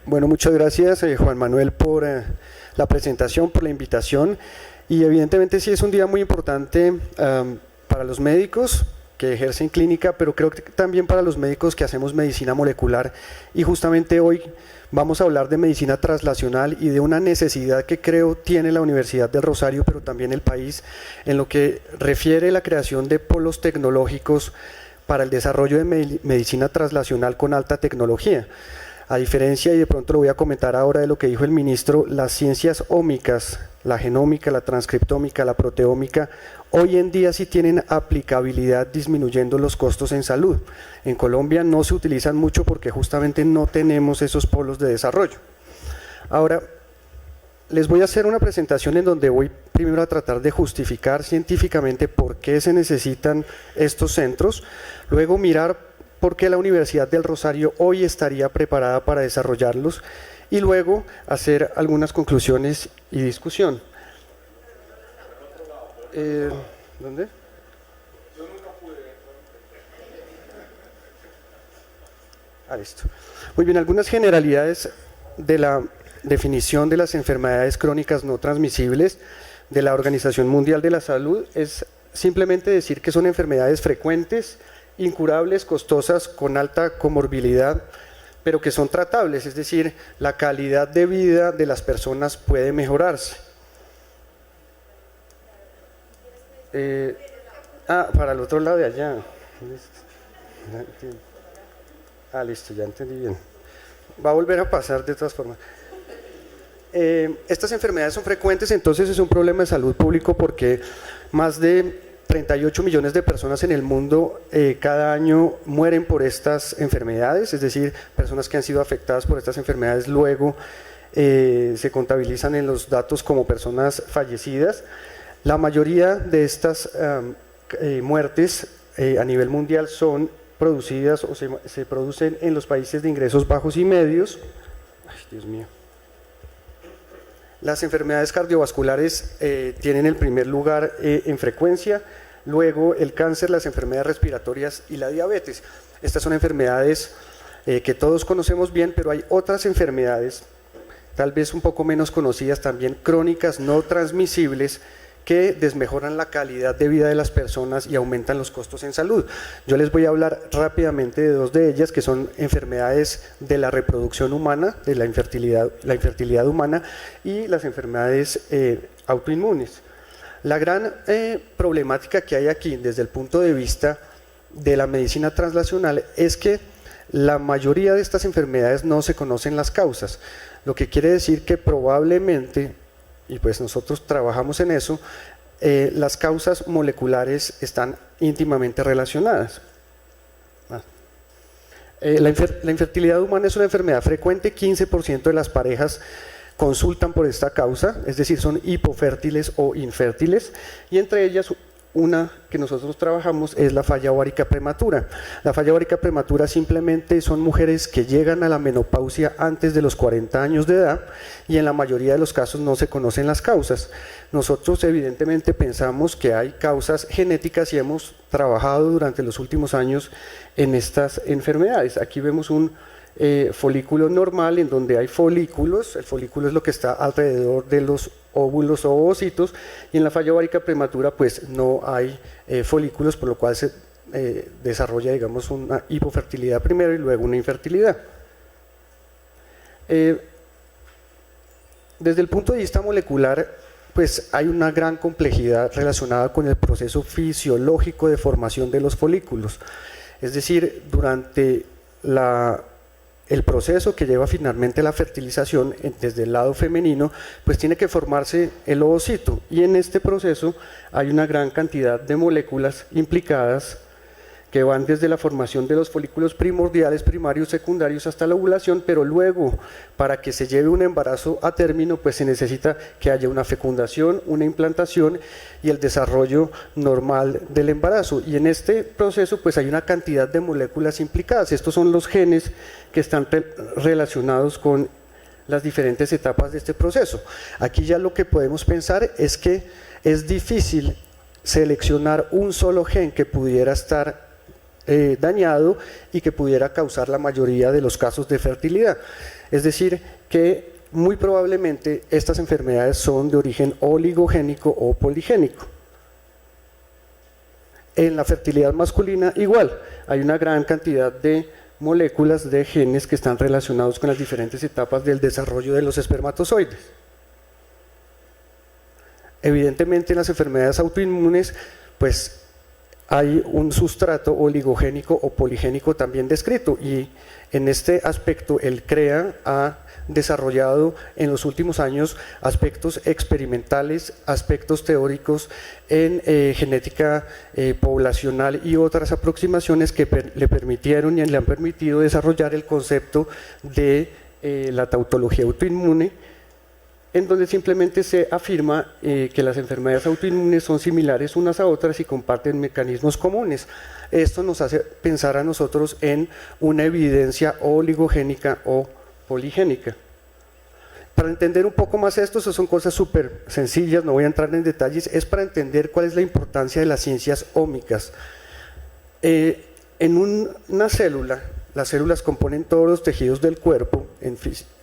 Bueno, muchas gracias Juan Manuel por la presentación, por la invitación, y evidentemente sí es un día muy importante para los médicos que ejercen clínica, pero creo que también para los médicos que hacemos medicina molecular, y justamente hoy vamos a hablar de medicina translacional y de una necesidad que creo tiene la Universidad del Rosario, pero también el país, en lo que refiere a la creación de polos tecnológicos para el desarrollo de medicina translacional con alta tecnología. A diferencia, y de pronto lo voy a comentar ahora de lo que dijo el ministro, las ciencias ómicas, la genómica, la transcriptómica, la proteómica, hoy en día sí tienen aplicabilidad disminuyendo los costos en salud. En Colombia no se utilizan mucho porque justamente no tenemos esos polos de desarrollo. Ahora, les voy a hacer una presentación en donde voy primero a tratar de justificar científicamente por qué se necesitan estos centros, luego mirar por qué la Universidad del Rosario hoy estaría preparada para desarrollarlos y luego hacer algunas conclusiones y discusión. ¿Dónde? Listo. Muy bien, algunas generalidades de la definición de las enfermedades crónicas no transmisibles de la Organización Mundial de la Salud es simplemente decir que son enfermedades frecuentes, incurables, costosas, con alta comorbilidad, pero que son tratables, es decir, la calidad de vida de las personas puede mejorarse. Para el otro lado de allá. Listo, ya entendí bien. Va a volver a pasar de todas formas. Estas enfermedades son frecuentes, entonces es un problema de salud público porque más de 38 millones de personas en el mundo cada año mueren por estas enfermedades, es decir, personas que han sido afectadas por estas enfermedades luego se contabilizan en los datos como personas fallecidas. La mayoría de estas muertes a nivel mundial son producidas o se producen en los países de ingresos bajos y medios. Ay, Dios mío. Las enfermedades cardiovasculares tienen el primer lugar en frecuencia, luego el cáncer, las enfermedades respiratorias y la diabetes. Estas son enfermedades que todos conocemos bien, pero hay otras enfermedades, tal vez un poco menos conocidas también, crónicas no transmisibles, que desmejoran la calidad de vida de las personas y aumentan los costos en salud. Yo les voy a hablar rápidamente de dos de ellas, que son enfermedades de la reproducción humana, de la infertilidad humana, y las enfermedades autoinmunes. La gran problemática que hay aquí desde el punto de vista de la medicina translacional es que la mayoría de estas enfermedades no se conocen las causas, lo que quiere decir que probablemente, y pues nosotros trabajamos en eso, las causas moleculares están íntimamente relacionadas. La infertilidad humana es una enfermedad frecuente, 15% de las parejas consultan por esta causa, es decir, son hipofértiles o infértiles, y entre ellas una que nosotros trabajamos es la falla ovárica prematura. La falla ovárica prematura simplemente son mujeres que llegan a la menopausia antes de los 40 años de edad y en la mayoría de los casos no se conocen las causas. Nosotros evidentemente pensamos que hay causas genéticas y hemos trabajado durante los últimos años en estas enfermedades. Aquí vemos un folículo normal en donde hay folículos, el folículo es lo que está alrededor de los óvulos o ovocitos, y en la falla ovárica prematura pues no hay folículos, por lo cual se desarrolla, digamos, una hipofertilidad primero y luego una infertilidad. Desde el punto de vista molecular, pues hay una gran complejidad relacionada con el proceso fisiológico de formación de los folículos, es decir, durante el proceso que lleva finalmente la fertilización desde el lado femenino, pues tiene que formarse el ovocito, y en este proceso hay una gran cantidad de moléculas implicadas que van desde la formación de los folículos primordiales, primarios, secundarios hasta la ovulación, pero luego para que se lleve un embarazo a término pues se necesita que haya una fecundación, una implantación y el desarrollo normal del embarazo, y en este proceso pues hay una cantidad de moléculas implicadas. Estos son los genes que están relacionados con las diferentes etapas de este proceso. Aquí ya lo que podemos pensar es que es difícil seleccionar un solo gen que pudiera estar dañado y que pudiera causar la mayoría de los casos de fertilidad. Es decir, que muy probablemente estas enfermedades son de origen oligogénico o poligénico. En la fertilidad masculina igual, hay una gran cantidad de moléculas de genes que están relacionados con las diferentes etapas del desarrollo de los espermatozoides. Evidentemente en las enfermedades autoinmunes, pues hay un sustrato oligogénico o poligénico también descrito, y en este aspecto el CREA ha desarrollado en los últimos años aspectos experimentales, aspectos teóricos en genética poblacional y otras aproximaciones que le permitieron y le han permitido desarrollar el concepto de la tautología autoinmune, en donde simplemente se afirma que las enfermedades autoinmunes son similares unas a otras y comparten mecanismos comunes. Esto nos hace pensar a nosotros en una evidencia oligogénica o poligénica. Para entender un poco más esto, son cosas súper sencillas, no voy a entrar en detalles, es para entender cuál es la importancia de las ciencias ómicas. En una célula, las células componen todos los tejidos del cuerpo,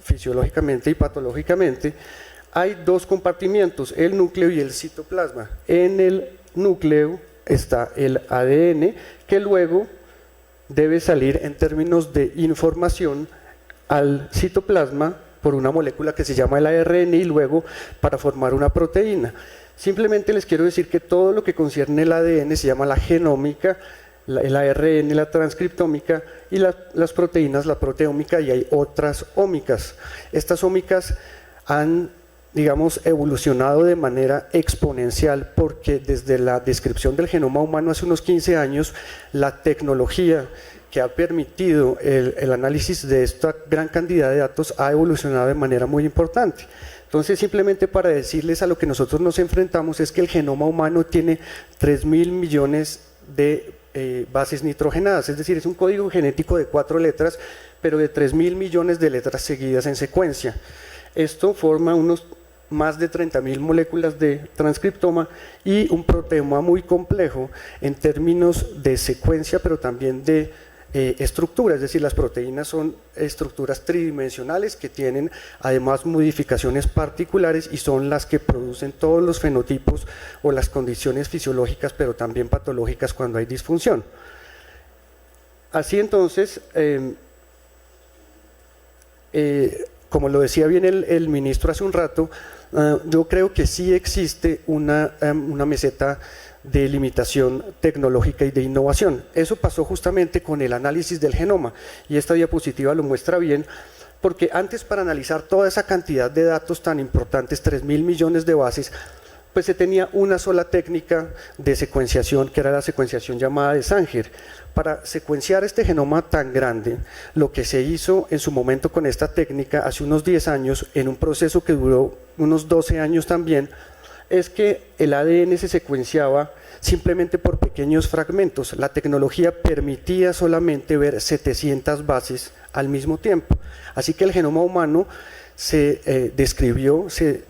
fisiológicamente y patológicamente. Hay dos compartimientos, el núcleo y el citoplasma. En el núcleo está el ADN, que luego debe salir en términos de información al citoplasma por una molécula que se llama el ARN y luego para formar una proteína. Simplemente les quiero decir que todo lo que concierne el ADN se llama la genómica, el ARN, la transcriptómica, y las proteínas, la proteómica, y hay otras ómicas. Estas ómicas han, digamos, evolucionado de manera exponencial porque desde la descripción del genoma humano hace unos 15 años, la tecnología que ha permitido el análisis de esta gran cantidad de datos ha evolucionado de manera muy importante. Entonces, simplemente para decirles a lo que nosotros nos enfrentamos es que el genoma humano tiene 3.000 millones de bases nitrogenadas, es decir, es un código genético de 4 letras, pero de 3.000 millones de letras seguidas en secuencia. Esto forma unos más de 30.000 moléculas de transcriptoma y un proteoma muy complejo en términos de secuencia, pero también de estructura, es decir, las proteínas son estructuras tridimensionales que tienen además modificaciones particulares y son las que producen todos los fenotipos o las condiciones fisiológicas, pero también patológicas cuando hay disfunción. Así entonces, como lo decía bien el ministro hace un rato, yo creo que sí existe una meseta de limitación tecnológica y de innovación. Eso pasó justamente con el análisis del genoma y esta diapositiva lo muestra bien, porque antes para analizar toda esa cantidad de datos tan importantes, 3.000 millones de bases, pues se tenía una sola técnica de secuenciación, que era la secuenciación llamada de Sanger. Para secuenciar este genoma tan grande, lo que se hizo en su momento con esta técnica hace unos 10 años, en un proceso que duró unos 12 años también, es que el ADN se secuenciaba simplemente por pequeños fragmentos. La tecnología permitía solamente ver 700 bases al mismo tiempo. Así que el genoma humano se describió, se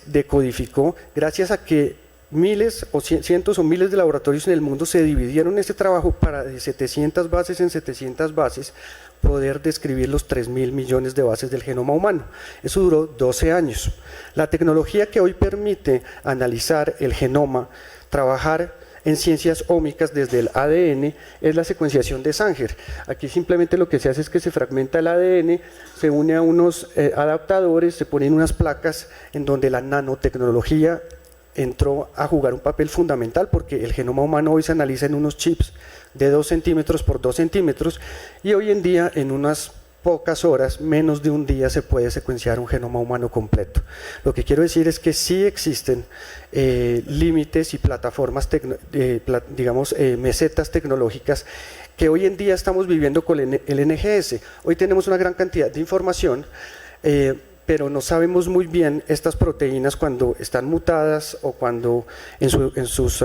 decodificó gracias a que miles o cientos o miles de laboratorios en el mundo se dividieron este trabajo para de 700 bases en 700 bases poder describir los 3.000 millones de bases del genoma humano. Eso duró 12 años. La tecnología que hoy permite analizar el genoma, trabajar en ciencias ómicas desde el ADN, es la secuenciación de Sanger. Aquí simplemente lo que se hace es que se fragmenta el ADN, se une a unos adaptadores, se ponen unas placas en donde la nanotecnología entró a jugar un papel fundamental, porque el genoma humano hoy se analiza en unos chips de 2 centímetros por 2 centímetros y hoy en día en unas pocas horas, menos de un día, se puede secuenciar un genoma humano completo. Lo que quiero decir es que sí existen límites y plataformas, mesetas tecnológicas que hoy en día estamos viviendo con el NGS. Hoy tenemos una gran cantidad de información, pero no sabemos muy bien estas proteínas cuando están mutadas o cuando en sus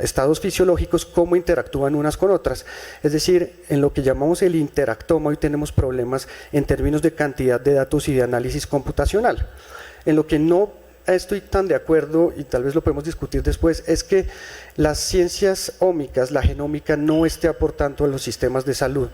estados fisiológicos, cómo interactúan unas con otras. Es decir, en lo que llamamos el interactoma, hoy tenemos problemas en términos de cantidad de datos y de análisis computacional. En lo que no estoy tan de acuerdo, y tal vez lo podemos discutir después, es que las ciencias ómicas, la genómica, no esté aportando a los sistemas de salud.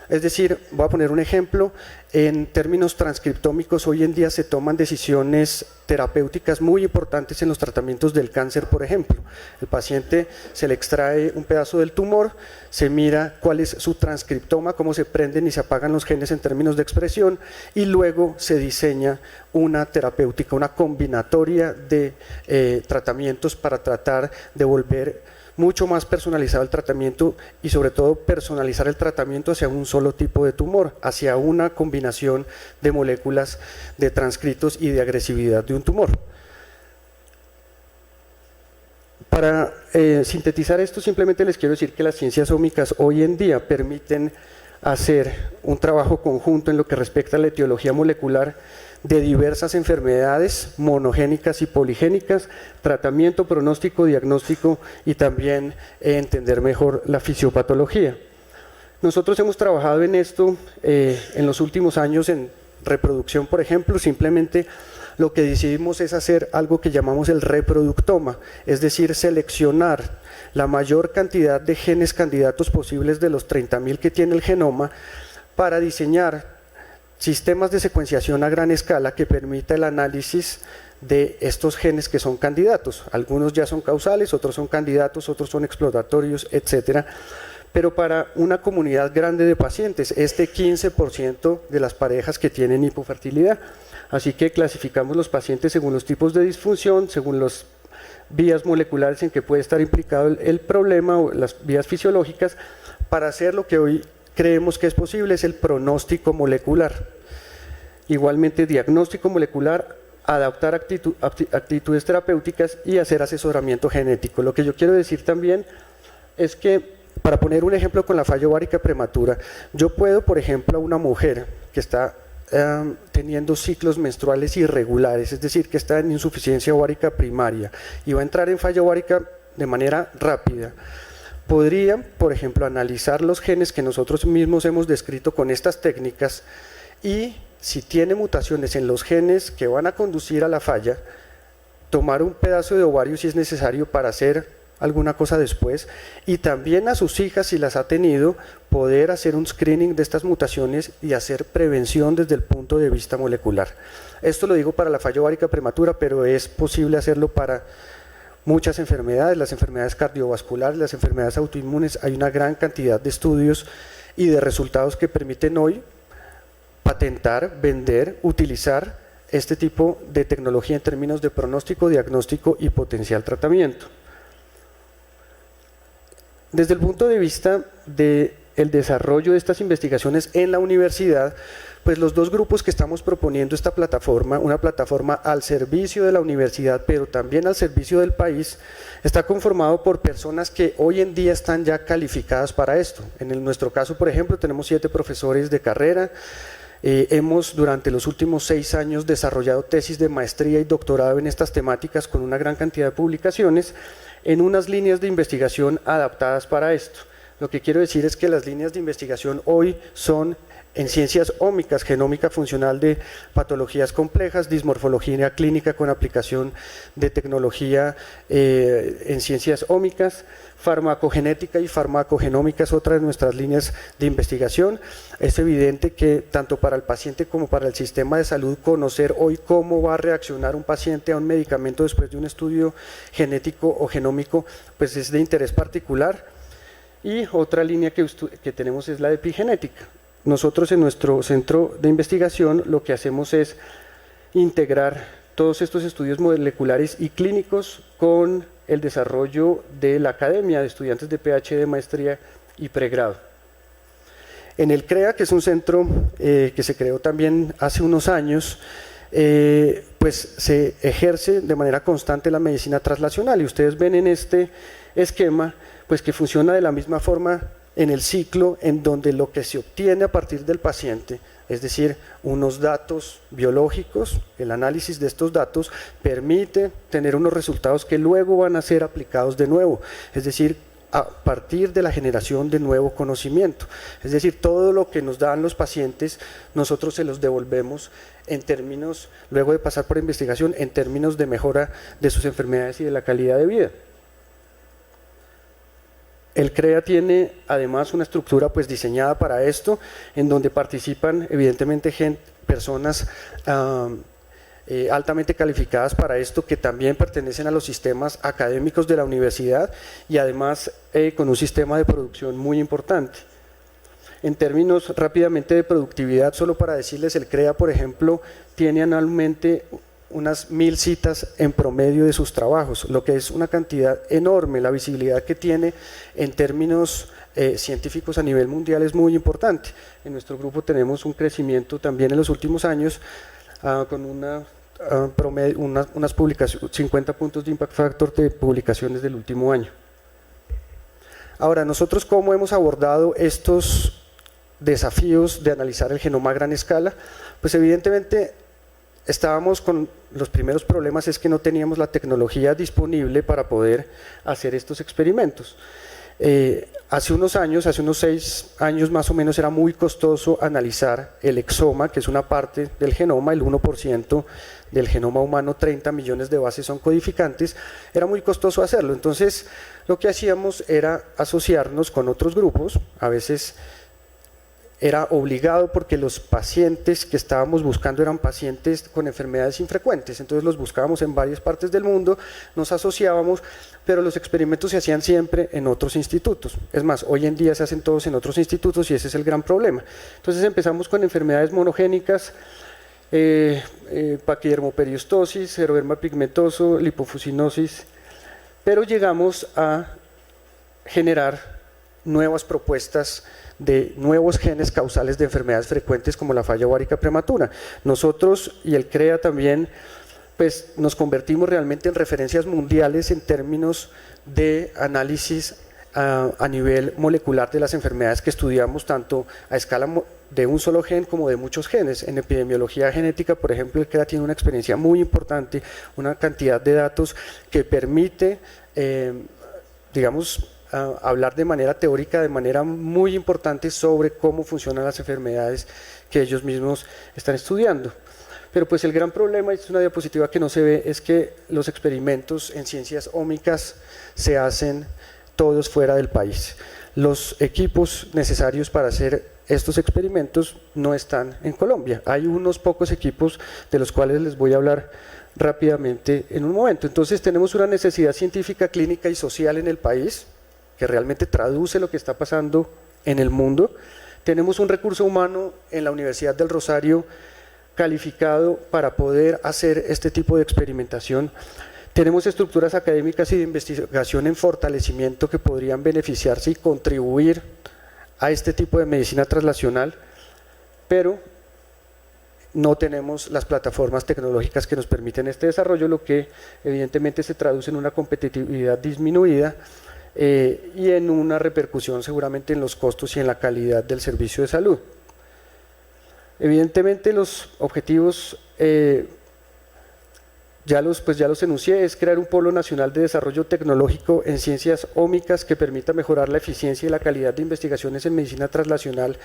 Es decir, voy a poner un ejemplo, en términos transcriptómicos hoy en día se toman decisiones terapéuticas muy importantes en los tratamientos del cáncer, por ejemplo. El paciente se le extrae un pedazo del tumor, se mira cuál es su transcriptoma, cómo se prenden y se apagan los genes en términos de expresión y luego se diseña una terapéutica, una combinatoria de tratamientos para tratar de volver mucho más personalizado el tratamiento y sobre todo personalizar el tratamiento hacia un solo tipo de tumor, hacia una combinación de moléculas, de transcritos y de agresividad de un tumor. Para sintetizar esto, simplemente les quiero decir que las ciencias ómicas hoy en día permiten hacer un trabajo conjunto en lo que respecta a la etiología molecular de diversas enfermedades monogénicas y poligénicas, tratamiento, pronóstico, diagnóstico y también entender mejor la fisiopatología. Nosotros hemos trabajado en esto en los últimos años en reproducción, por ejemplo, simplemente lo que decidimos es hacer algo que llamamos el reproductoma, es decir, seleccionar la mayor cantidad de genes candidatos posibles de los 30.000 que tiene el genoma para diseñar sistemas de secuenciación a gran escala que permita el análisis de estos genes que son candidatos. Algunos ya son causales, otros son candidatos, otros son exploratorios, etcétera. Pero para una comunidad grande de pacientes, 15% de las parejas que tienen hipofertilidad. Así que clasificamos los pacientes según los tipos de disfunción, según las vías moleculares en que puede estar implicado el problema o las vías fisiológicas, para hacer lo que hoy creemos que es posible, es el pronóstico molecular. Igualmente diagnóstico molecular, adaptar actitudes terapéuticas y hacer asesoramiento genético. Lo que yo quiero decir también es que, para poner un ejemplo con la falla ovárica prematura, yo puedo, por ejemplo, a una mujer que está teniendo ciclos menstruales irregulares, es decir, que está en insuficiencia ovárica primaria y va a entrar en falla ovárica de manera rápida, podría, por ejemplo, analizar los genes que nosotros mismos hemos descrito con estas técnicas y si tiene mutaciones en los genes que van a conducir a la falla, tomar un pedazo de ovario si es necesario para hacer alguna cosa después y también a sus hijas, si las ha tenido, poder hacer un screening de estas mutaciones y hacer prevención desde el punto de vista molecular. Esto lo digo para la falla ovárica prematura, pero es posible hacerlo para muchas enfermedades, las enfermedades cardiovasculares, las enfermedades autoinmunes. Hay una gran cantidad de estudios y de resultados que permiten hoy patentar, vender, utilizar este tipo de tecnología en términos de pronóstico, diagnóstico y potencial tratamiento. Desde el punto de vista del desarrollo de estas investigaciones en la universidad, pues los dos grupos que estamos proponiendo esta plataforma, una plataforma al servicio de la universidad, pero también al servicio del país, está conformado por personas que hoy en día están ya calificadas para esto. En nuestro caso, por ejemplo, tenemos 7 profesores de carrera. Hemos durante los últimos 6 años desarrollado tesis de maestría y doctorado en estas temáticas con una gran cantidad de publicaciones en unas líneas de investigación adaptadas para esto. Lo que quiero decir es que las líneas de investigación hoy son en ciencias ómicas, genómica funcional de patologías complejas, dismorfología clínica con aplicación de tecnología en ciencias ómicas, farmacogenética y farmacogenómica es otra de nuestras líneas de investigación. Es evidente que tanto para el paciente como para el sistema de salud conocer hoy cómo va a reaccionar un paciente a un medicamento después de un estudio genético o genómico, pues es de interés particular. Y otra línea que tenemos es la de epigenética. Nosotros en nuestro centro de investigación lo que hacemos es integrar todos estos estudios moleculares y clínicos con el desarrollo de la academia de estudiantes de PhD, maestría y pregrado. En el CREA, que es un centro que se creó también hace unos años, pues se ejerce de manera constante la medicina translacional y ustedes ven en este esquema pues que funciona de la misma forma en el ciclo en donde lo que se obtiene a partir del paciente, es decir, unos datos biológicos, el análisis de estos datos permite tener unos resultados que luego van a ser aplicados de nuevo, es decir, a partir de la generación de nuevo conocimiento. Es decir, todo lo que nos dan los pacientes, nosotros se los devolvemos en términos, luego de pasar por investigación, en términos de mejora de sus enfermedades y de la calidad de vida. El CREA tiene además una estructura pues diseñada para esto, en donde participan evidentemente personas altamente calificadas para esto, que también pertenecen a los sistemas académicos de la universidad y además con un sistema de producción muy importante. En términos rápidamente de productividad, solo para decirles, el CREA, por ejemplo, tiene anualmente unas 1000 citas en promedio de sus trabajos, lo que es una cantidad enorme. La visibilidad que tiene en términos científicos a nivel mundial es muy importante. En nuestro grupo tenemos un crecimiento también en los últimos años con unas publicaciones, 50 puntos de impact factor de publicaciones del último año. Ahora, nosotros cómo hemos abordado estos desafíos de analizar el genoma a gran escala, pues evidentemente estábamos con los primeros problemas, es que no teníamos la tecnología disponible para poder hacer estos experimentos. Hace unos 6 años más o menos, era muy costoso analizar el exoma, que es una parte del genoma, el 1% del genoma humano, 30 millones de bases son codificantes, era muy costoso hacerlo. Entonces lo que hacíamos era asociarnos con otros grupos, a veces era obligado porque los pacientes que estábamos buscando eran pacientes con enfermedades infrecuentes, entonces los buscábamos en varias partes del mundo, nos asociábamos, pero los experimentos se hacían siempre en otros institutos. Es más, hoy en día se hacen todos en otros institutos y ese es el gran problema. Entonces empezamos con enfermedades monogénicas, paquidermoperistosis, seroderma pigmentoso, lipofuscinosis, pero llegamos a generar nuevas propuestas de nuevos genes causales de enfermedades frecuentes como la falla ovárica prematura. Nosotros y el CREA también pues nos convertimos realmente en referencias mundiales en términos de análisis a nivel molecular de las enfermedades que estudiamos, tanto a escala de un solo gen como de muchos genes. En epidemiología genética, por ejemplo, el CREA tiene una experiencia muy importante, una cantidad de datos que permite, digamos, hablar de manera teórica, de manera muy importante sobre cómo funcionan las enfermedades que ellos mismos están estudiando. Pero pues el gran problema, y es una diapositiva que no se ve, es que los experimentos en ciencias ómicas se hacen todos fuera del país. Los equipos necesarios para hacer estos experimentos no están en Colombia. Hay unos pocos equipos de los cuales les voy a hablar rápidamente en un momento. Entonces tenemos una necesidad científica, clínica y social en el país, que realmente traduce lo que está pasando en el mundo. Tenemos un recurso humano en la Universidad del Rosario calificado para poder hacer este tipo de experimentación. Tenemos estructuras académicas y de investigación en fortalecimiento que podrían beneficiarse y contribuir a este tipo de medicina translacional, pero no tenemos las plataformas tecnológicas que nos permiten este desarrollo, lo que evidentemente se traduce en una competitividad disminuida y en una repercusión seguramente en los costos y en la calidad del servicio de salud. Evidentemente los objetivos ya los enuncié, es crear un polo nacional de desarrollo tecnológico en ciencias ómicas que permita mejorar la eficiencia y la calidad de investigaciones en medicina translacional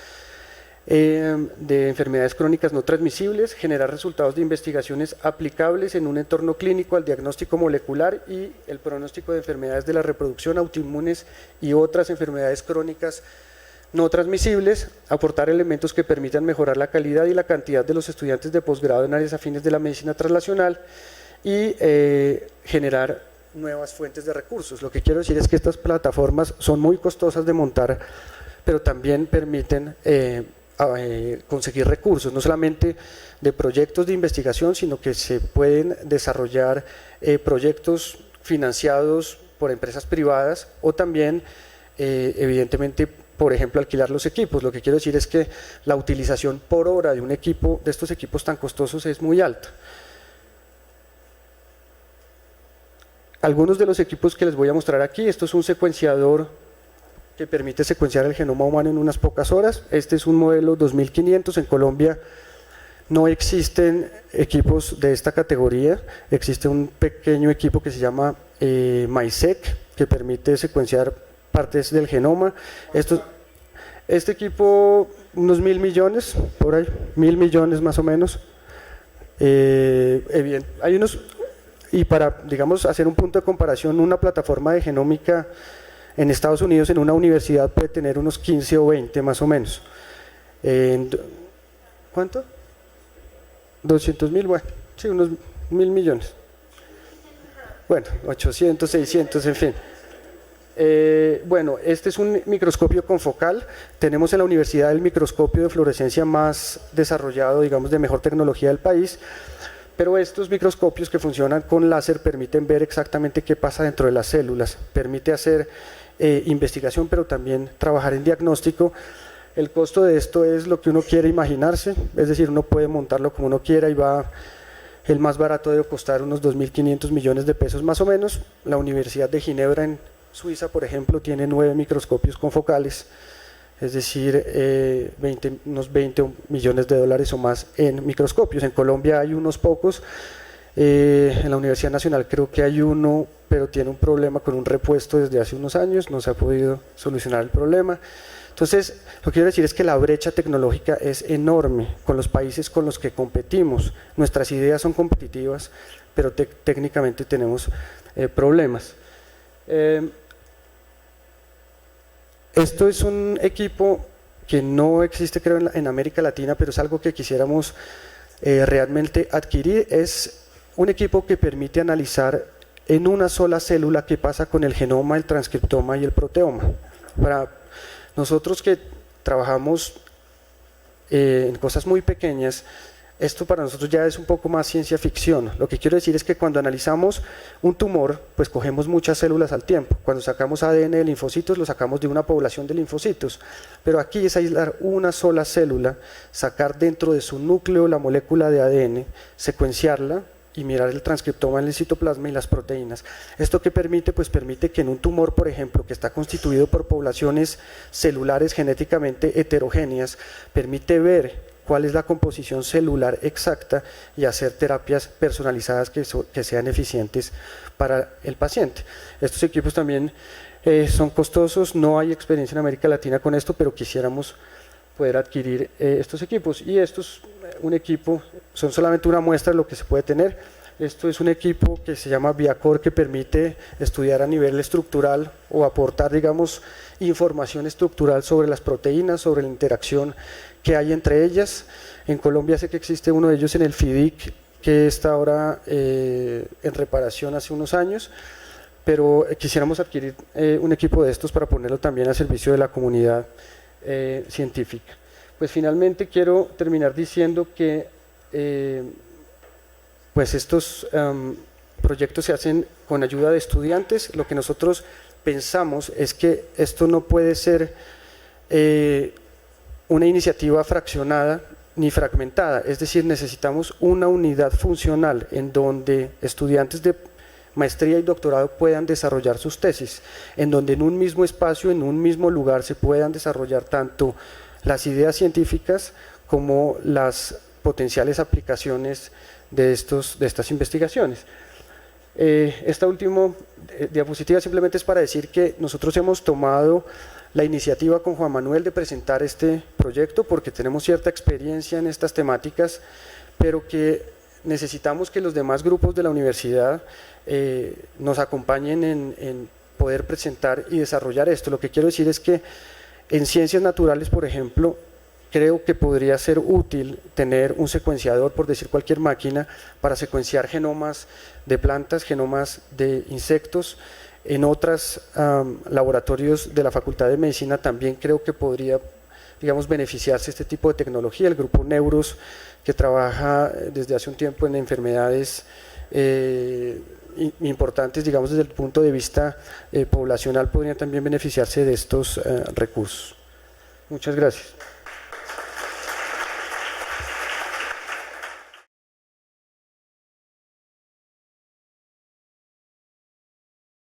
de enfermedades crónicas no transmisibles, generar resultados de investigaciones aplicables en un entorno clínico al diagnóstico molecular y el pronóstico de enfermedades de la reproducción, autoinmunes y otras enfermedades crónicas no transmisibles, aportar elementos que permitan mejorar la calidad y la cantidad de los estudiantes de posgrado en áreas afines de la medicina translacional y generar nuevas fuentes de recursos. Lo que quiero decir es que estas plataformas son muy costosas de montar, pero también permiten conseguir recursos, no solamente de proyectos de investigación, sino que se pueden desarrollar proyectos financiados por empresas privadas o también, evidentemente, por ejemplo, alquilar los equipos. Lo que quiero decir es que la utilización por hora de un equipo, de estos equipos tan costosos, es muy alta. Algunos de los equipos que les voy a mostrar aquí, esto es un secuenciador que permite secuenciar el genoma humano en unas pocas horas. Este es un modelo 2500, en Colombia no existen equipos de esta categoría, existe un pequeño equipo que se llama MySeq, que permite secuenciar partes del genoma. Este equipo, unos 1.000 millones, por ahí, 1.000 millones más o menos. Hay unos, y para, digamos, hacer un punto de comparación, una plataforma de genómica en Estados Unidos, en una universidad, puede tener unos 15 o 20 más o menos. ¿Cuánto? 200.000, bueno, sí, unos 1.000 millones. Bueno, 800, 600, en fin. Bueno, este es un microscopio confocal. Tenemos en la universidad el microscopio de fluorescencia más desarrollado, digamos, de mejor tecnología del país. Pero estos microscopios que funcionan con láser permiten ver exactamente qué pasa dentro de las células. Permite hacer investigación, pero también trabajar en diagnóstico. El costo de esto es lo que uno quiere imaginarse, es decir, uno puede montarlo como uno quiera y el más barato debe costar unos 2.500 millones de pesos más o menos. La Universidad de Ginebra en Suiza, por ejemplo, tiene 9 microscopios confocales, es decir, unos 20 millones de dólares o más en microscopios. En Colombia hay unos pocos, en la Universidad Nacional creo que hay uno, pero tiene un problema con un repuesto desde hace unos años, no se ha podido solucionar el problema. Entonces, lo que quiero decir es que la brecha tecnológica es enorme con los países con los que competimos. Nuestras ideas son competitivas, pero técnicamente tenemos problemas. Esto es un equipo que no existe, creo, en América Latina, pero es algo que quisiéramos realmente adquirir. Es un equipo que permite analizar en una sola célula qué pasa con el genoma, el transcriptoma y el proteoma. Para nosotros que trabajamos en cosas muy pequeñas, esto para nosotros ya es un poco más ciencia ficción. Lo que quiero decir es que cuando analizamos un tumor, pues cogemos muchas células al tiempo. Cuando sacamos ADN de linfocitos, lo sacamos de una población de linfocitos. Pero aquí es aislar una sola célula, sacar dentro de su núcleo la molécula de ADN, secuenciarla y mirar el transcriptoma en el citoplasma y las proteínas. ¿Esto qué permite? Pues permite que en un tumor, por ejemplo, que está constituido por poblaciones celulares genéticamente heterogéneas, permite ver cuál es la composición celular exacta y hacer terapias personalizadas que sean eficientes para el paciente. Estos equipos también son costosos, no hay experiencia en América Latina con esto, pero quisiéramos poder adquirir estos equipos. Y esto es un equipo, son solamente una muestra de lo que se puede tener. Esto es un equipo que se llama Viacor, que permite estudiar a nivel estructural o aportar, digamos, información estructural sobre las proteínas, sobre la interacción que hay entre ellas. En Colombia sé que existe uno de ellos en el FIDIC, que está ahora en reparación hace unos años, pero quisiéramos adquirir un equipo de estos para ponerlo también a servicio de la comunidad científica. Pues finalmente quiero terminar diciendo que pues estos proyectos se hacen con ayuda de estudiantes. Lo que nosotros pensamos es que esto no puede ser una iniciativa fraccionada ni fragmentada, es decir, necesitamos una unidad funcional en donde estudiantes de maestría y doctorado puedan desarrollar sus tesis, en donde en un mismo espacio, en un mismo lugar se puedan desarrollar tanto las ideas científicas como las potenciales aplicaciones de estas investigaciones. Esta última diapositiva simplemente es para decir que nosotros hemos tomado la iniciativa con Juan Manuel de presentar este proyecto porque tenemos cierta experiencia en estas temáticas, pero que necesitamos que los demás grupos de la universidad nos acompañen en poder presentar y desarrollar esto. Lo que quiero decir es que en ciencias naturales, por ejemplo, creo que podría ser útil tener un secuenciador, por decir cualquier máquina, para secuenciar genomas de plantas, genomas de insectos. En otros laboratorios de la Facultad de Medicina también creo que podría, digamos, beneficiarse este tipo de tecnología. El grupo Neuros, que trabaja desde hace un tiempo en enfermedades importantes, digamos, desde el punto de vista poblacional, podría también beneficiarse de estos recursos. Muchas gracias.